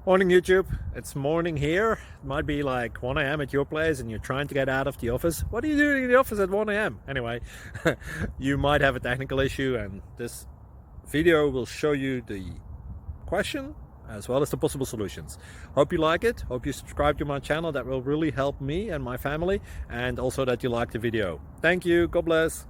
Morning YouTube, it's morning here. It might be like 1 a.m. at your place and you're trying to get out of the office. What are you doing in the office at 1 a.m.? Anyway, you might have a technical issue and this video will show you the question as well as the possible solutions. Hope you like it, hope you subscribe to my channel. That will really help me and my family, and also that you like the video. Thank you, God bless.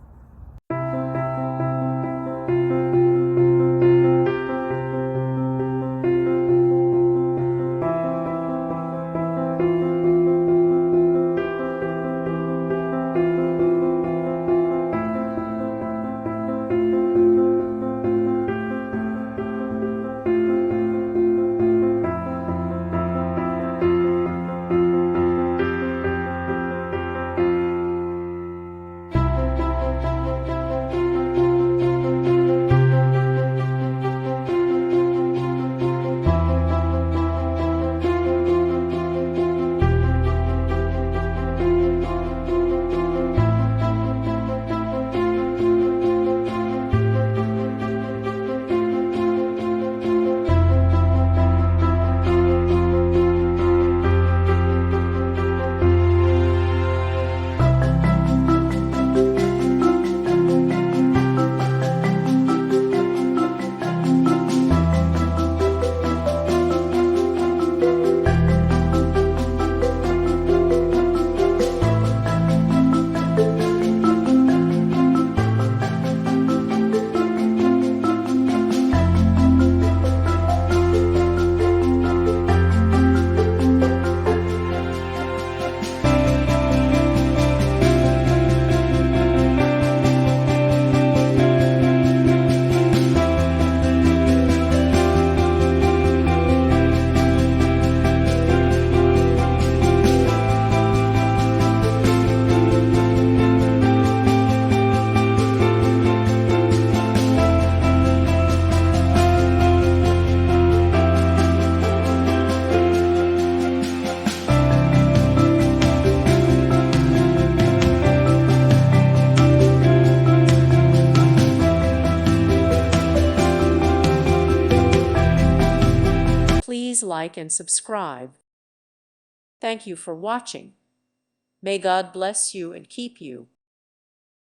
Please like and subscribe. Thank you for watching. May God bless you and keep you.